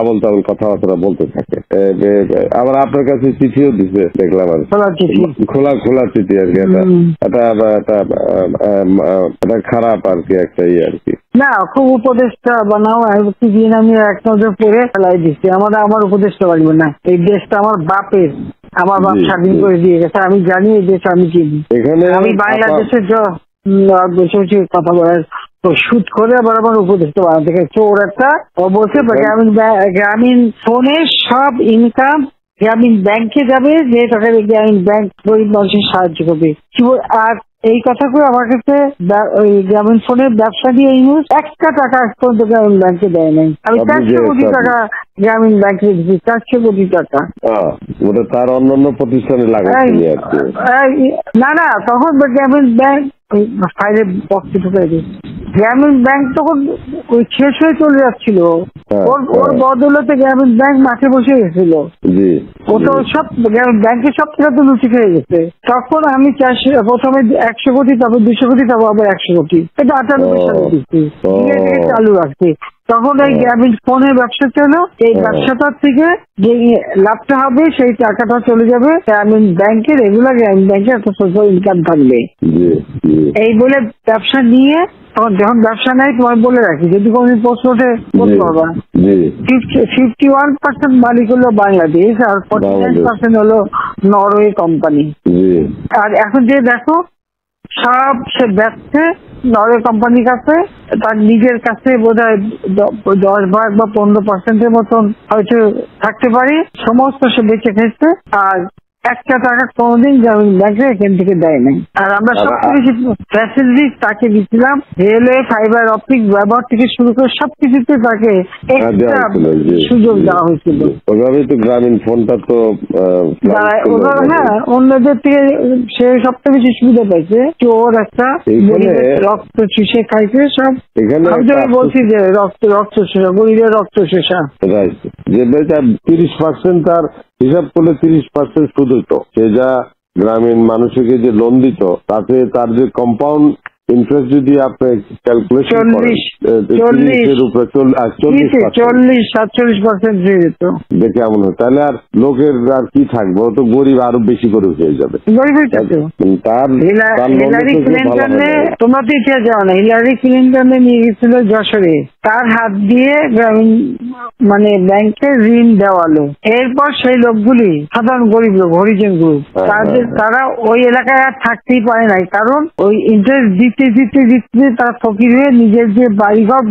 আবল তাবল কথাবার্তা বলতে থাকে। আবার আপনার কাছে চিঠিও দিছে দেখলাম, আর খোলা চিঠি আর কি। এটা খারাপ আর কি, একটা আর কি। না, খুব উপদেশটা বানাও দিন আমি এক নজর পড়ে ফেলাই দিচ্ছি। আমার উপদেশটা বাড়বে না, এই দেশটা আমার বাপের, আমার বাপ স্বাধীন করে দিয়ে গেছে। আমি জানি এই দেশ আমি চিনি। আমি বাংলাদেশের কথা বলার শুট করে আবার আমার উপদেশটা বানাতে চোর একটা। ও বলছে গ্রামীণ ফোনে সব ইনকাম গ্রামীণ ব্যাংকে যাবে, যে টাকা গ্রামীণ ব্যাংক গরিব মানুষের সাহায্য করবে। আর এই কথা করে আমার কাছে ওই গ্রামীণ ফোনের ব্যবসা দিয়ে এই নিউজ একটা টাকা পর্যন্ত গ্রামীণ ব্যাংকে দেয় নাই। আমি 400 কোটি টাকা গ্রামীণ ব্যাংকে দিচ্ছি, 400 কোটি টাকা। ওটা তার অন্যান্য প্রতিষ্ঠানে লাগাচ্ছি। না, তখন গ্রামীণ ব্যাংক ফাইলে বক্সে ঢুকাই দিই। গ্রামীণ ব্যাংক তখন ওই শেষ হয়ে চলে যাচ্ছিল, ওর বদলতে গ্রামীণ ব্যাংক মাঠে বসে গেছিল। ও তো সব ব্যাংকের সব টাকা তো লুচি খেয়ে গেছে। তখন আমি প্রথমে 100 কোটি, তারপর 200 কোটি, তারপর আবার 100 কোটি, এটা 98 সালে দিচ্ছি, চালু রাখছি। তখন এই গ্রামীণ ফোনের ব্যবসা ছিল। এই ব্যবসাটার থেকে যে লাভটা হবে সেই টাকাটা চলে যাবে গ্রামীণ ব্যাংকে, রেগুলার গ্রামীণ ব্যাংকে একটা সোশ্যাল ইনকাম থাকবে। এই বলে ব্যবসা নিয়ে তখন যখন ব্যবসা নেয়, তোমার বলে রাখি, যদি কোনদিন প্রশ্ন ওঠে বলতে পারবা, 51% মালিক হলো বাংলাদেশ, আর 49% হলো নরওয়ে কোম্পানি। আর এখন যে দেখো সব সে ব্যবসা নরওয়ে কোম্পানির কাছে, তার নিজের কাছে বোধহয় 10 ভাগ বা 15% মতন হয়তো থাকতে পারে, সমস্ত সে বেঁচে খেয়েছে। আর একটা টাকা কোনোদিন গ্রামীণ ব্যাংকে এখান থেকে দেয় নাই। আর আমরা সবচেয়ে বেশি ফ্যাসিলিটি তাকে দিচ্ছিলাম, রেলওয়ে, ফাইবার অপটিক ব্যবহার থেকে শুরু করে সবকিছুতে তাকে এক্সট্রা সুযোগ দেওয়া হয়েছিল। ওইভাবেই তো গ্রামীণ ফোনটা তো অন্যদের থেকে সে সবচেয়ে বেশি সুবিধা পাইছে। চোর একটা রক্ত চুষে খাইছে সব। আমি বলছি যে রক্ত শোষা, গরিবের রক্ত শোষা। যে 30% তার হিসাব করলে 30% সুদ হইতো। সে যা গ্রামীণ মানুষকে যে লোন দিত, তাতে তার যে কম্পাউন্ড ইন্টারেস্ট যদি আপনি ক্যালকুলেশন করেন, 40-47% দিয়ে দিত। দেখে এমন হয়, তাহলে আর লোকের আর কি থাকবে, ও তো গরিব আরো বেশি করে হয়ে যাবে। তোমরা তো ইতিহাস জানো না, হিলারি ক্লিন্টনে নিয়ে গেছিল যশোরে, তার হাত দিয়ে গ্রামীণ ব্যাংকে ঋণ দেওয়ালো। এরপর সেই লোকগুলি সাধারণ গরিব লোক, হরিজন গ্রুপ, তারা ওই এলাকায় আর থাকতেই পারে নাই, কারণ ওই ইন্টারেস্ট দিতে তারা ফকির হয়ে নিজের যে বাড়িঘর